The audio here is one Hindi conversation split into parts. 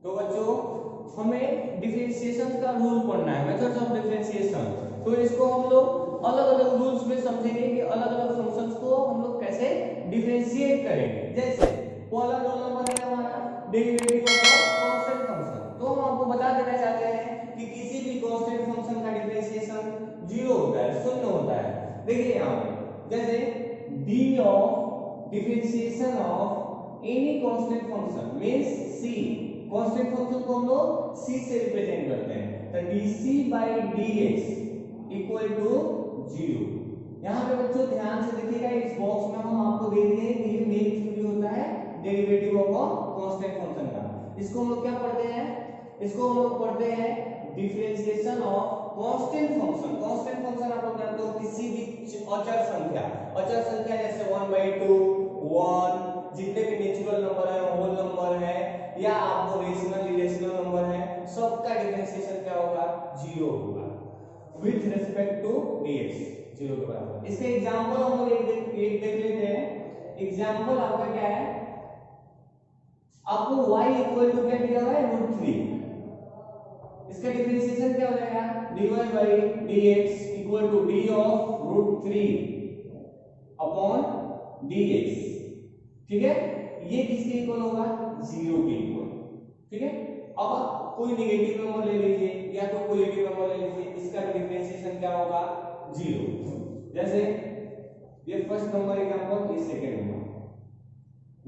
तो बच्चों हमें डिफरेंशिएशन का रूल पढ़ना है, मेथड्स ऑफ डिफरेंशिएशन। तो इसको हम लोग अलग अलग रूल्स में समझेंगे कि अलग अलग फंक्शंस को हम लोग कैसे डिफरेंशिएट करेंगे। जैसे पहला रूल नंबर है हमारा डेरिवेटिव ऑफ कांस्टेंट फंक्शन। तो हम आपको बता देना चाहते हैं कि किसी भी कांस्टेंट फंक्शन का डिफरेंशिएशन 0 होता है, शून्य होता है। देखिए यहाँ पे जैसे D of differentiation of any constant function means C, constant function को हम लोग सी से रिप्रेजेंट करते हैं। तो dc by dx equal to 0। यहाँ पे बच्चों ध्यान से देखिएगा, इस बॉक्स में हम आपको दे दिए हैं कि ये मेन थ्योरी होता है डेरिवेटिव ऑफ कांस्टेंट फंक्शन का। इसको हम लोग क्या पढ़ते हैं, इसको हम लोग पढ़ते हैं differentiation of constant function. Constant function आप लोग जानते हो किसी भी अचर संख्या, अचर संख्या जैसे 1/2 1 जितने भी नेचुरल नंबर है, होल नंबर है या आपको रेशनल इरेशनल नंबर है, सबका डिफरेंशिएशन क्या होगा, 0 होगा विथ रिस्पेक्ट टू dx, 0 के बराबर। इसके एग्जांपल हम लोग एक देख लेते हैं। एग्जांपल आपका क्या है, आपको y इक्वल टू क्या दिया हुआ है, √3। इसका डिफरेंशिएशन क्या हो जाएगा, dy by dx equal to d of √3 upon dx। ठीक है, ये किसके इक्वल होगा, 0 के इक्वल। ठीक है, अब कोई नेगेटिव नंबर ले लीजिए या कोई पॉजिटिव नंबर ले लीजिए, इसका डिफरेंशिएशन क्या होगा, 0। जैसे ये फर्स्ट नंबर एग्जांपल, ये second number.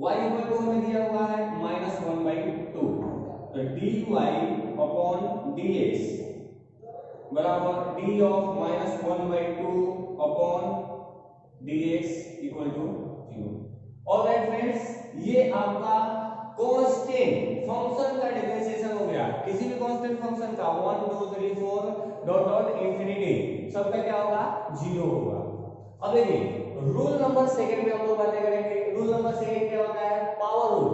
y equal to हमें दिया हुआ है -1/2, तो dy अपॉन dx बराबर d of -1/2 upon dx equal to 0। Alright friends, ये आपका कांस्टेंट फंक्शन का डिफरेंशिएशन हो गया। किसी भी कांस्टेंट फंक्शन का 1 2 3 4 डॉट डॉट इंफिनिटी सबका क्या होगा, 0 होगा। अब देखिए रूल नंबर सेकंड में हम लोग बातें करेंगे। रूल नंबर सेकंड क्या होता है, पावर रूल।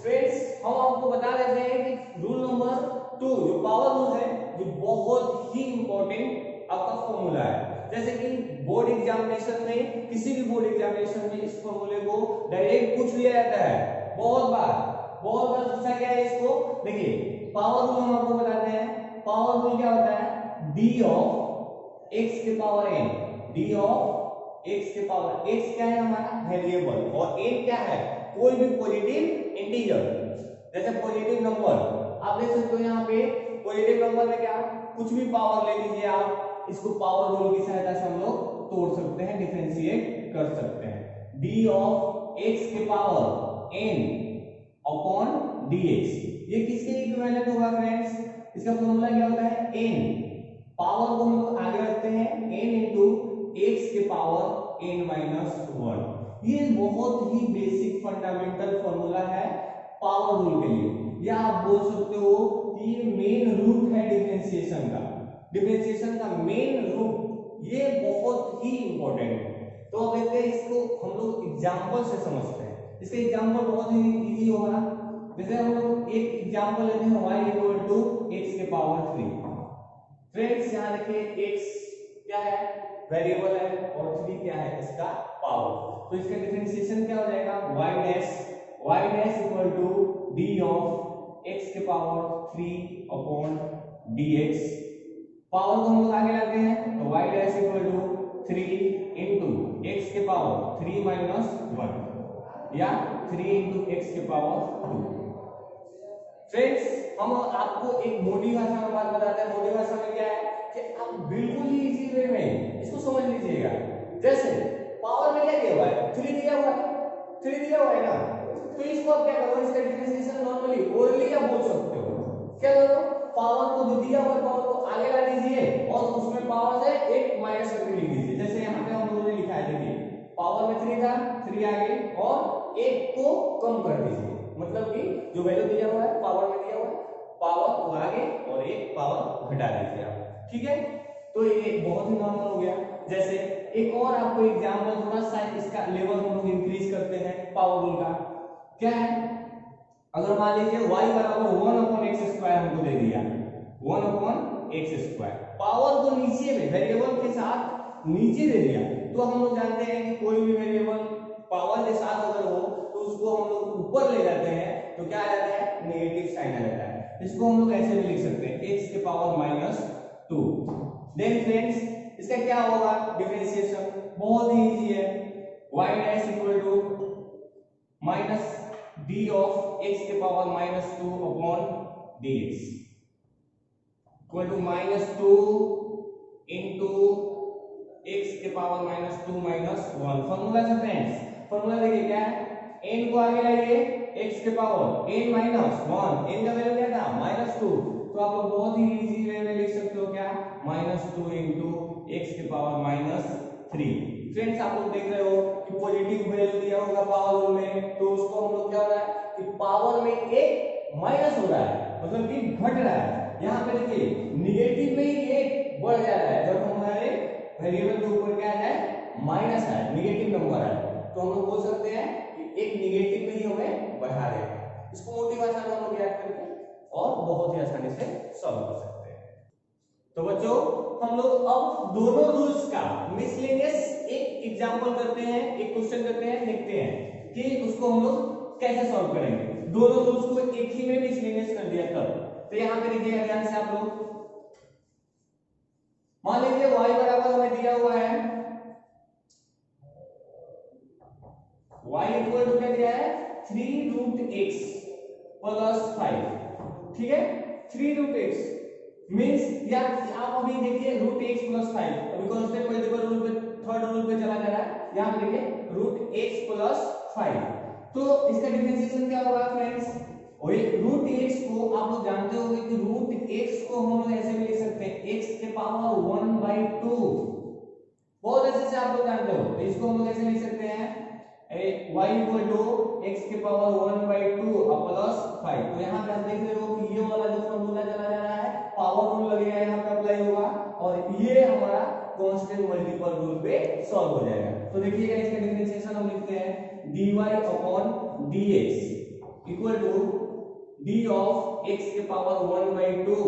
फ्रेंड्स हम आपको बता देते हैं कि रूल नंबर 2 जो पावर रूल है, ये बहुत ही इंपॉर्टेंट आपका फॉर्मूला है। जैसे कि बोर्ड एग्जामिनेशन में, किसी भी बोर्ड एग्जामिनेशन में इस फॉर्मूले को डायरेक्ट पूछ लिया जाता है, बहुत बार पूछा गया है इसको। देखिए पावर रूल हम आपको बताते हैं, पावर रूल क्या होता है, d ऑफ x के power n, d of x के पावर, x क्या है हमारा वेरिएबल और n क्या है कोई भी पॉजिटिव इंटीजर। जैसे पॉजिटिव नंबर आप देख सकते हो, यहाँ पे पॉजिटिव नंबर में क्या कुछ भी पावर ले लीजिए आप, इसको पावर रूल की सहायता से हम लोग तोड़ सकते हैं, डिफरेंशिएट कर सकते हैं। d ऑफ x के पावर n अपॉन dx, ये किसके इक्विवेलेंट होगा फ्रेंड्स, इसका फॉर्मूला क्या होता है, n पावर को हम लोग आगे रखते हैं n into x के पावर n - 1। ये बहुत ही बेसिक फंडामेंटल फॉर्मूला है पावर रूल के लिए, या आप बोल सकते हो कि ये मेन रूट है डिफरेंशिएशन का, डिफरेंशिएशन का मेन रूट, ये बहुत ही इंपॉर्टेंट है। तो अब देखते हैं इसको हम लोग एग्जांपल से समझते हैं। इसका एग्जांपल बहुत ही इजी होगा। जैसे हम लोग एक एग्जांपल लेते हैं, y इक्वल टू x के पावर 3। फ्रेंड्स यहाँ देखिए x क्या है, वेरिएबल है, और 3 क्या है, इसका पावर। तो इसका डिफरेंशिएशन क्या हो जाएगा, y dash equal to d of x के पावर 3 अपॉन dx। पावर को हम लोग आगे लाते हैं, तो y dash equal to 3 into x के पावर 3 - 1 या 3 into x के पावर 2। फ्रेंड्स हम आपको एक मोटी भाषा में बात बताते हैं। मोटी भाषा में क्या है कि आप बिल्कुल ही इजी वे में इसको समझ लीजिएगा। जैसे पावर में क्या दिया हुआ है, 3 दिया हुआ है, 3 दिया हुआ है ना, तो इसको आप क्या करो, इसका डिफरेंशिएशन नॉर्मली ओरली आप बोल सकते हो। क्या करो, पावर को जो दिया हुआ है पावर को आगे ला दीजिए और उसमें पावर से एक माइनस करके लिख दीजिए। जैसे यहाँ पे हम लोगों ने लिखा है, देखिए पावर में 3 था, 3 आगे और एक को कम कर दीजिए, मतलब कि जो वैल्यू दिया हुआ है पावर में दिया हुआ है, पावर को आगे और एक पावर घटा दीजिए आप। ठीक है, तो ये बहुत ही नॉर्मल हो गया। जैसे एक और आपको एग्जांपल, थोड़ा सा इसका लेवल हम लोग इंक्रीज करते हैं पावर रूल का। क्या है, अगर मान लीजिए y बराबर 1/x² हमको दे दिया, 1/x², पावर को नीचे में वेरिएबल के साथ नीचे दे दिया, तो हम लोग जानते हैं कि कोई भी वेरिएबल पावर के साथ अगर हो तो उसको हम लोग ऊपर ले जाते हैं तो क्या आ जाता है, नेगेटिव साइन आ जाता है। इसको हम लोग ऐसे भी लिख सकते हैं x के पावर -2। देन फ्रेंड्स इसका क्या होगा डिफरेंशिएशन, बहुत ही इजी है। y dash equal to minus d of x के power -2 upon dx equal to -2 into x के पावर -2 -1। फॉर्मूला से फ्रेंड्स, फॉर्मूला देखिए क्या है, n को आगे लाइए x के पावर n -1, n का वैल्यू क्या था -2, तो आप लोग बहुत ही इजी वे में लिख सकते हो क्या -2 इंटू x के पावर -3। फ्रेंड्स आप लोग देख रहे हो कि पॉजिटिव वैल्यू दिया होगा पावर रूल में, तो उसको हम लोग क्या हो रहा है कि पावर में एक माइनस हो रहा है, मतलब कि घट रहा है। यहाँ पे देखिए निगेटिव में ही एक बढ़ जा रहा है, जब हमारे वेरिएबल के ऊपर क्या है माइनस है, निगेटिव नंबर है, तो हम लोग बोल सकते हैं कि एक निगेटिव में ही हमें बढ़ा रहे हैं। इसको मोटी भाषा में हम लोग याद करके और बहुत ही आसानी से सॉल्व कर सकते हैं। तो बच्चों हम लोग अब दोनों रूल्स का मिसलेनियस एक एग्जांपल करते हैं, एक क्वेश्चन करते हैं, देखते हैं कि उसको हम लोग कैसे सॉल्व करेंगे। दोनों रूल्स को एक ही में मिसलेनियस कर दिया तब। तो यहाँ पे देखिएगा ध्यान से आप लोग, मान लीजिए y बराबर हमें दिया हुआ है, y इक्वल टू क्या दिया है 3√x प्लस 5, ठीक है। 3√x मींस या आप अभी देखिए √x प्लस 5, अभी कांस्टेंट मल्टीपल रूल पे थर्ड रूल पे चला जा रहा है, यहां पे देखिए √x प्लस 5, तो इसका डिफरेंशिएशन क्या होगा फ्रेंड्स, और √x को आप लोग जानते होंगे कि √x को हम लोग ऐसे भी लिख सकते हैं x के पावर 1/2, बहुत अच्छे से आप लोग जानते हो। तो इसको हम लोग ऐसे लिख सकते हैं y इक्वल टू x के पावर 1/2 प्लस 5। तो यहाँ पे आप देख रहे हो कि ये वाला जो फॉर्मूला चला जा रहा है पावर रूल लगेगा, यहाँ पे अप्लाई होगा और ये हमारा कांस्टेंट मल्टीपल रूल पे सॉल्व हो जाएगा। तो देखिएगा इसका डिफरेंशिएशन हम लिखते हैं dy upon dx equal to d of x के power 1/2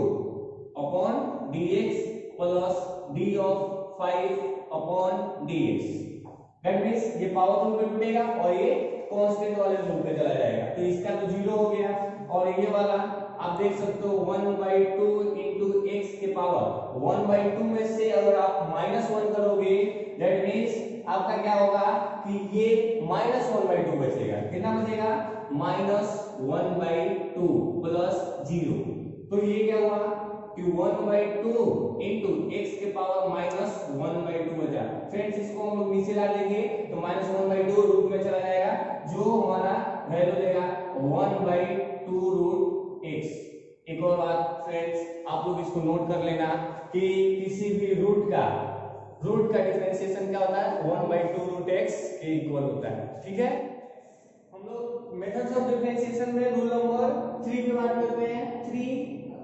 upon dx plus d of 5 upon dx। That means ये पावर रूल पे टूटेगा और ये कांस्टेंट वाले रूल पे चला जाएगा, तो इसका तो 0 हो गया। और ये वाला आप देख सकते हो 1/2 इंटू x के पावर 1/2 में से अगर आप -1 करोगे दैट मींस आपका क्या होगा कि ये -1/2 बचेगा। कितना बचेगा -1/2 प्लस 0, तो ये क्या हुआ कि 1/2 इंटू x के पावर -1/2 बचा। फ्रेंड्स इसको हम लोग नीचे ला देंगे तो -1/2 रूट में चला जाएगा, जो हमारा वैल्यू देगा 1/2√x। एक और बात फ्रेंड्स आप लोग इसको नोट कर लेना कि किसी भी रूट का डिफरेंशिएशन क्या होता है 1/2√x के इक्वल होता है, ठीक है। हम लोग मेथड्स ऑफ डिफरेंशिएशन में रूल नंबर 3 पे बात करते हैं। 3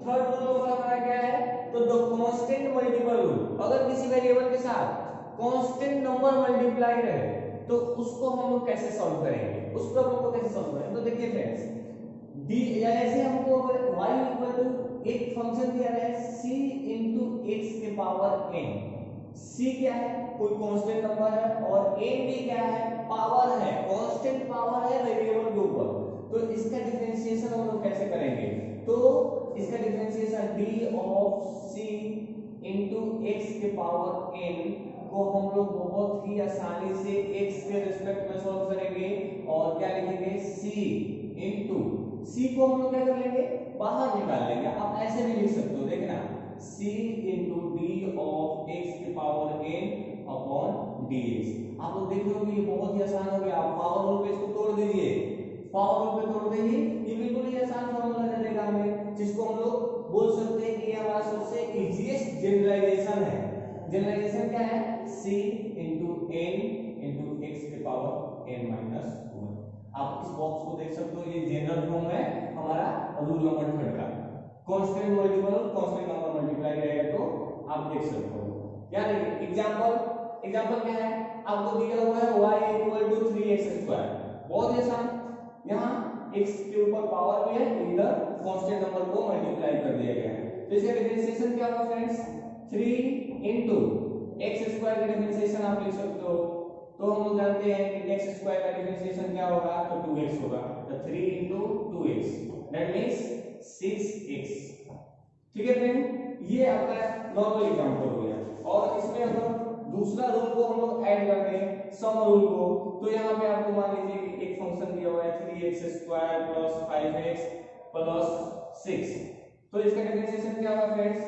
थर्ड रूल हमारा क्या है, तो द कांस्टेंट मल्टीपल रूल। अगर किसी वेरिएबल के साथ कांस्टेंट नंबर मल्टीप्लाई रहे तो उसको हम लोग कैसे सॉल्व करेंगे, उस प्रॉब्लम को कैसे सॉल्व करेंगे। तो देखिए फ्रेंड्स डी जैसे हमको अगर y इक्वल टू एक फंक्शन दिया है c इंटू x के पावर n, c क्या है कोई कांस्टेंट नंबर है और n भी क्या है पावर है, कांस्टेंट पावर है वेरिएबल के ऊपर, तो इसका डिफरेंशिएशन हम लोग कैसे करेंगे। तो इसका differentiation d of c into x के पावर n को हम लोग बहुत ही आसानी से x के रिस्पेक्ट में सॉल्व करेंगे और क्या लिखेंगे c इंटू c को हम लोग क्या कर लेंगे बाहर निकाल लेंगे। आप ऐसे भी लिख सकते हो, देखना c into D of x के पावर n अपॉन dx। आप लोग देख रहे हो ये बहुत ही आसान हो गया। आप पावर रूल पे इसको तोड़ दीजिए, पावर रूल पे तोड़ दीजिए, ये बिल्कुल ही आसान फॉर्मूला दे देगा हमें, जिसको हम लोग बोल सकते हैं कि ये हमारा सबसे इजीएस्ट जनरलाइजेशन है। जनरलाइजेशन क्या है c into n into x के पावर n माइनस 1। आप इस बॉक्स को देख सकते हो, ये जनरल फॉर्म है हमारा रूल नंबर 3 का। कांस्टेंट नंबर मल्टीप्लाई रहेगा तो आप देख सकते हो। क्या देखिए एग्जांपल क्या है, आपको दिया हुआ है y इक्वल टू 3x²। बहुत ही आसान, यहाँ x के ऊपर पावर भी है, इधर कांस्टेंट नंबर को मल्टीप्लाई कर दिया गया है। तो इसका डिफरेंशिएशन क्या होगा फ्रेंड्स 3 इंटू x² का डिफरेंशिएशन आप लिख सकते हो। तो हम लोग जानते हैं कि x² का डिफरेंशिएशन क्या होगा, तो 2x होगा, तो 3 into 2x that means 6x। ठीक है फ्रेंड, ये आपका नॉर्मल एग्जांपल हो गया। और इसमें हम दूसरा रूल को हम लोग ऐड करते हैं, सम रूल को। तो यहाँ पे आपको मान लीजिए कि एक फंक्शन दिया हुआ है 3x² प्लस 5x प्लस 6। तो इसका डिफरेंशिएशन क्या होगा फ्रेंड्स,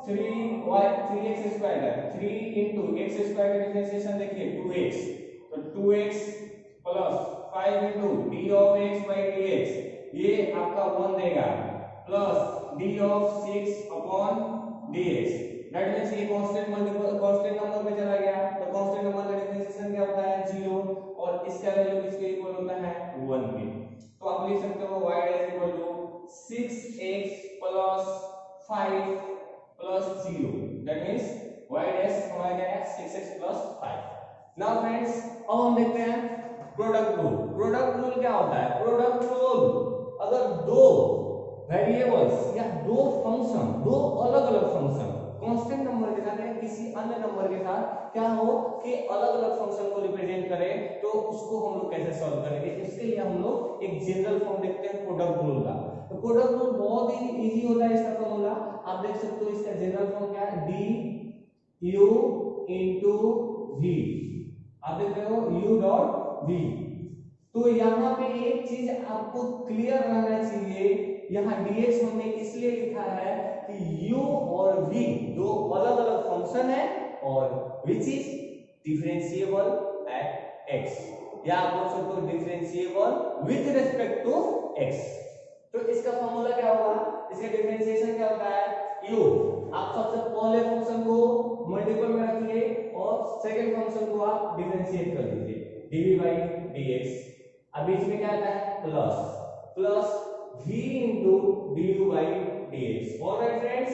3x² है, 3 into x² का डिफरेंशिएशन देखिए 2x, तो 2x plus 5 into d of x by dx, ये आपका 1 देगा, plus d of 6 upon dx। That means ये कांस्टेंट नंबर पे चला गया, तो कांस्टेंट नंबर का डिफरेंशिएशन क्या होता है 0, और इसका वैल्यू किसके इक्वल होता है 1 के। तो आप लिख सकते हो y is equal to 6x plus 5 plus 0। That means y dash हमारा क्या है 6x प्लस 5। नाउ फ्रेंड्स, अब हम देखते हैं प्रोडक्ट रूल। प्रोडक्ट रूल क्या होता है, प्रोडक्ट रूल अगर दो वेरिएबल्स या दो फंक्शन, दो अलग अलग फंक्शन कांस्टेंट नंबर के साथ या किसी अन्य नंबर के साथ क्या हो कि अलग अलग फंक्शन को रिप्रेजेंट करें, तो उसको हम लोग कैसे सॉल्व करेंगे। इसके लिए हम लोग एक जनरल फॉर्म देखते हैं प्रोडक्ट रूल का। तो प्रोडक्ट रूल बहुत ही इजी होता है इसका फॉर्मूला, आप देख सकते हो। इसका जनरल फॉर्म क्या है, डी यू इंटू वी। आप देख रहे हो u डॉट v। तो यहाँ पे एक चीज आपको क्लियर रहना चाहिए, यहाँ dx हमने इसलिए लिखा है कि u और v दो अलग अलग फंक्शन है, और which is differentiable at x, या आप बोल सकते हो differentiable with respect to x। तो इसका फॉर्मूला क्या होगा, इसका डिफरेंशिएशन क्या होता है, u। आप सबसे पहले फंक्शन को मल्टीपल में रखिए और सेकंड फंक्शन को आप डिफरेंशिएट कर दीजिए, dv by dx। अब बीच में क्या आता है plus v into du by dx। Alright friends,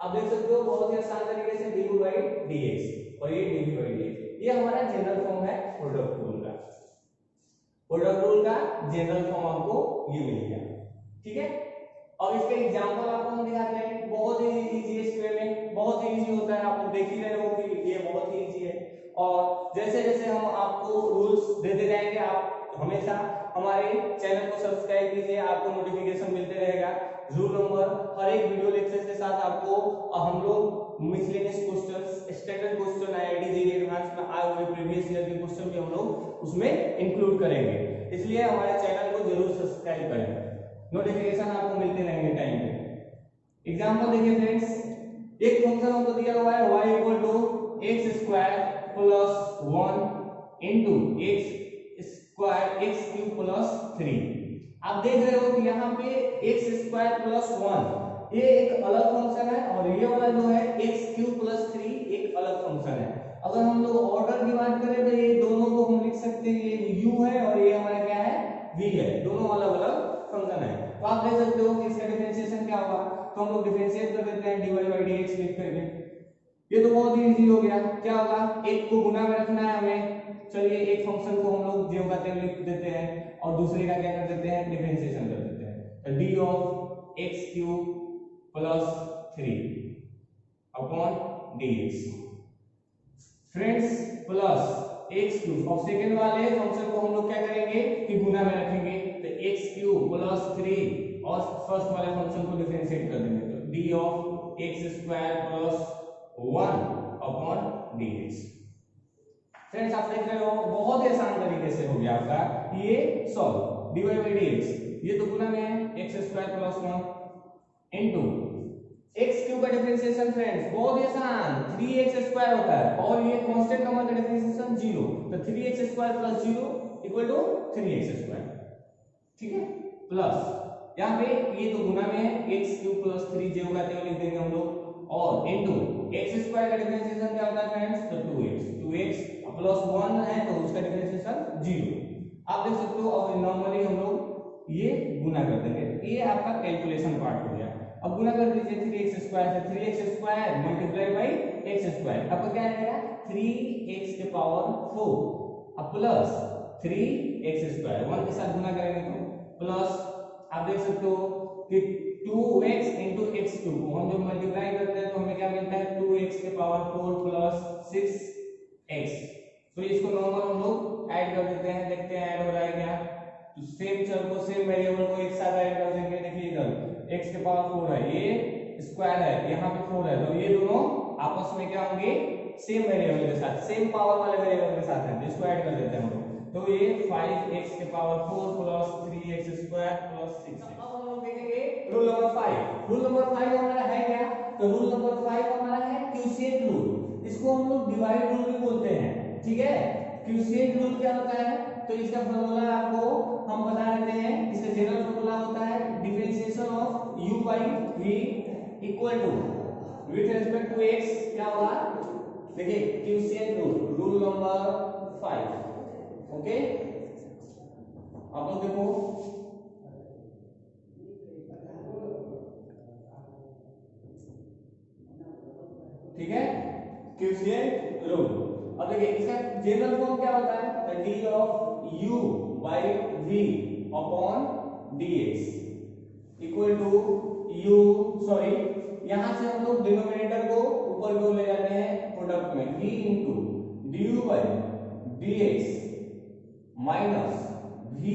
आप देख सकते हो बहुत ही आसान तरीके से du by dx और ये dv by dx, ये हमारा जनरल फॉर्म है प्रोडक्ट रूल का। प्रोडक्ट रूल का जनरल फॉर्म आपको ये मिल गया, ठीक है। अब इसका एग्जांपल आपको हम दिखाते हैं, बहुत ही इजी है, इसके में बहुत ही इजी होता है, आप लोग देख ही रहे हो कि ये बहुत ही इजी है। और जैसे जैसे हम आपको रूल्स देते जाएंगे, आप हमेशा हमारे चैनल को सब्सक्राइब कीजिए, आपको नोटिफिकेशन मिलते रहेगा। रूल नंबर हर एक वीडियो लेक्चर के साथ आपको हम लोग miscellaneous questions, standard question, IIT JEE advance में आए हुए प्रीवियस ईयर के क्वेश्चन भी हम लोग उसमें इंक्लूड करेंगे, इसलिए हमारे चैनल को जरूर सब्सक्राइब करें, नोटिफिकेशन आपको मिलते रहेंगे टाइम पे। एग्जांपल देखिए फ्रेंड्स, एक फंक्शन हमको दिया हुआ है y equal to x² plus 1 into x square x cube plus 3। आप देख रहे हो कि यहाँ पे x² प्लस 1 ये एक अलग फंक्शन है, और ये वाला जो है x क्यूब प्लस 3 एक अलग फंक्शन है। अगर हम लोग ऑर्डर की बात करें तो ये दोनों को हम लिख सकते हैं, ये u है और ये हमारा क्या है v है, दोनों अलग अलग फंक्शन है। तो आप देख सकते हो कि इसका डिफरेंशिएशन क्या होगा, तो हम लोग डिफरेंशिएट कर देते हैं dy by dx लिख करके। ये तो बहुत ही इजी हो गया, क्या होगा, एक को गुना में रखना है हमें। चलिए एक फंक्शन को हम लोग ज्यों का त्यों लिख देते हैं और दूसरे का क्या कर देते हैं, डिफरेंशिएशन कर देते हैं। तो d of x cube plus 3 upon dx friends plus x cube. और सेकंड वाले फंक्शन को हम लोग क्या करेंगे कि गुना में रखेंगे, तो x क्यूब प्लस 3 और फर्स्ट वाले फंक्शन को डिफरेंशिएट कर देंगे, तो d of x² plus 1 upon dx। Friends आप देख रहे हो बहुत ही आसान तरीके से हो गया आपका ये सॉल्व, dy by dx, ये तो गुना में है x² plus 1 into x cube का डिफरेंशिएशन फ्रेंड्स बहुत ही आसान, 3x² होता है, और ये कांस्टेंट नंबर का डिफरेंशिएशन 0, तो 3x² plus 0 equal to 3x², ठीक है। प्लस यहाँ पे ये तो गुना में है x क्यूब प्लस 3 जो होगा तो लिख देंगे हम लोग, और इनटू x² का डिफरेंशिएशन क्या होता है फ्रेंड्स, तो 2x प्लस 1 है तो उसका डिफरेंशिएशन 0। आप देख सकते हो, अब नॉर्मली हम लोग ये गुना कर देंगे, ये आपका कैलकुलेशन पार्ट हो गया। अब गुना कर दीजिए 3x² से, 3x² मल्टीप्लाई बाय x², आपको क्या आएगा 3x के पावर 4, अब प्लस 3x², 1 के साथ गुना करेंगे तो प्लस, आप देख सकते हो कि 2x into x क्यूब को हम जब मल्टीप्लाई करते हैं तो हमें क्या मिलता है 2x के पावर 4 प्लस 6x। तो इसको नॉर्मल हम लोग ऐड कर देते हैं, देखते हैं ऐड हो रहा है क्या। तो सेम चर को, सेम वेरिएबल को एक साथ ऐड कर देंगे, देखिए इधर x के पावर 4 है, ये स्क्वायर है, यहाँ पे 4 है, तो ये दोनों आपस में क्या होंगे, सेम वेरिएबल के साथ, सेम पावर वाले वेरिएबल के साथ है, जिसको ऐड कर देते हैं हम लोग। तो ये 5x के power 4 plus 3x square plus 6। अब हम लोग देखेंगे रूल नंबर 5। रूल नंबर 5 हमारा है क्या, तो रूल नंबर 5 हमारा है क्वोशिएंट रूल। इसको हम लोग डिवाइड रूल भी बोलते हैं, ठीक है। क्वोशिएंट रूल क्या होता है, तो इसका फॉर्मूला आपको हम बता देते हैं। इसका जनरल फॉर्मूला होता है differentiation of u by v equal to with respect to x क्या होगा, देखिए quotient rule, rule number 5, okay. आप लोग देखो, ठीक है, क्वोशिएंट रूल। अब देखिए इसका जनरल फॉर्म क्या होता है, d of u by v upon dx equal to u, sorry यहां से हम लोग डिनोमिनेटर को ऊपर की ओर ले जाते हैं प्रोडक्ट में, v into du by dx minus v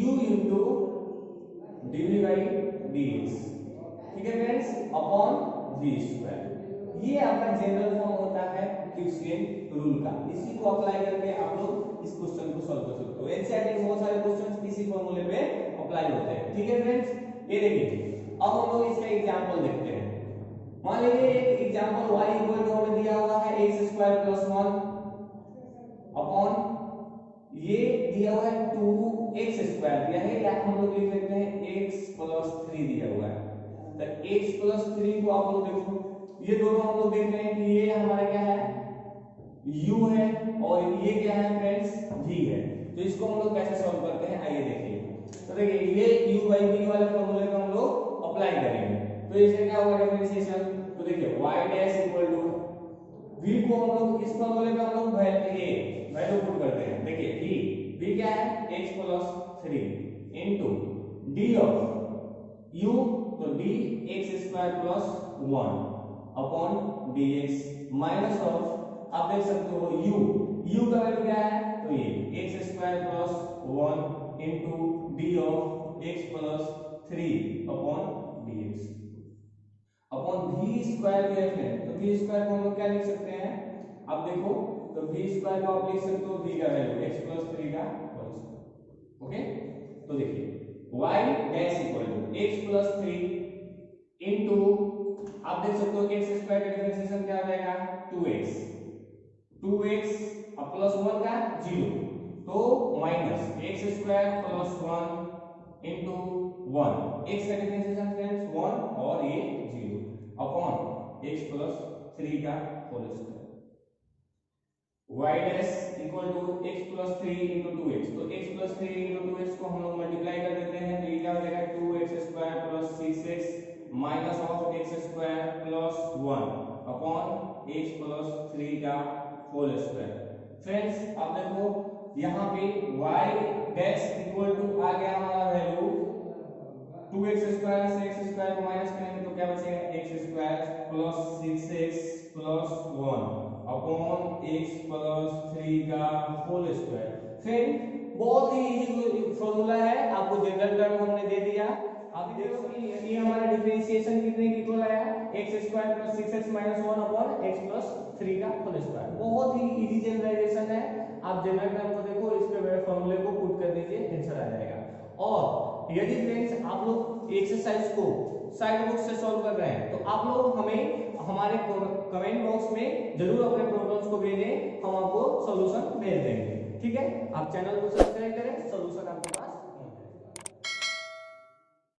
u into dv by dx, ठीक है फ्रेंड्स, अपॉन v स्क्वायर। ये आपका जनरल फॉर्म होता है क्वोशिएंट रूल का। इसी को अप्लाई करके आप लोग इस क्वेश्चन को सॉल्व कर सकते हो। एनसीईआरटी में बहुत सारे क्वेश्चंस इसी फॉर्मूले पे अप्लाई होते हैं, ठीक है फ्रेंड्स। ये देखिए अब हम लोग इसका एग्जांपल देखते हैं। मान लीजिए एक एग्जांपल y इक्वल टू हमें दिया हुआ है x स्क्वायर प्लस 1 अपॉन ये दिया हुआ है 2x स्क्वायर दिया है, या हम लोग लिख लेते हैं x प्लस 3 दिया हुआ है। तो x प्लस 3 को आप लोग देखो, ये दोनों हम लोग देख रहे हैं कि ये हमारा क्या है, u है, और ये क्या है फ्रेंड्स, v है। तो इसको हम लोग कैसे सॉल्व करते हैं, आइए देखिए। तो देखिए ये u by v वाले फॉर्मूले को हम लोग अप्लाई करेंगे, तो इससे क्या होगा डिफरेंशिएशन। तो देखिए y dash equal to v को हम लोग इस फॉर्मूले पे हम लोग वैल्यू पुट करते हैं। देखिए v क्या है, x plus 3 into d of u, तो d x square plus 1 upon dx minus of, आप देख सकते हो u का वैल्यू क्या है, तो ये x square plus 1 into d of x plus 3 upon dx upon v square दिया है। तो v स्क्वायर को हम लोग क्या लिख सकते हैं, आप देखो, तो v स्क्वायर को आप लिख सकते हो v का वैल्यू x प्लस 3 का होल स्क्वायर, ओके। तो देखिए y dash equal to x plus 3 into, आप देख सकते हो x स्क्वायर का डिफरेंशिएशन क्या हो जाएगा, 2x प्लस 1 का 0, तो minus x square plus 1 into 1, x का डिफरेंशिएशन फ्रेंड्स 1 और ये 0 अपॉन x प्लस 3 का whole square. y dash equal to x plus 3 into 2x, तो x प्लस 3 इनटू 2x को हम लोग मल्टीप्लाई कर देते हैं, तो ये क्या हो जाएगा 2x square plus 6x minus of x square plus 1 upon x plus 3 का होल स्क्वायर। फ्रेंड्स आप देखो यहाँ पे y डैश इक्वल टू आ गया हमारा वैल्यू 2x स्क्वायर से x स्क्वायर को माइनस करेंगे तो क्या बचेगा, x square plus 6x plus 1 upon x plus 3 का होल स्क्वायर। फ्रेंड बहुत ही इजी फॉर्मूला है, आपको जनरल टर्म हमने दे दिया। आप देखो कि ये हमारा डिफरेंशिएशन कितने की इक्वल आया, x square plus 6x minus 1 upon x plus 3 का होल स्क्वायर। बहुत ही इजी जनरलाइजेशन है, आप जनरल टर्म को देखो, इसके फॉर्मूले को पुट कर दीजिए, आंसर आ जाएगा। और यदि फ्रेंड्स आप लोग एक्सरसाइज को साइड बुक से सॉल्व कर रहे हैं, तो आप लोग हमें हमारे कमेंट बॉक्स में जरूर अपने प्रॉब्लम्स को भेजें, हम आपको सॉल्यूशन भेज देंगे, ठीक है। आप चैनल को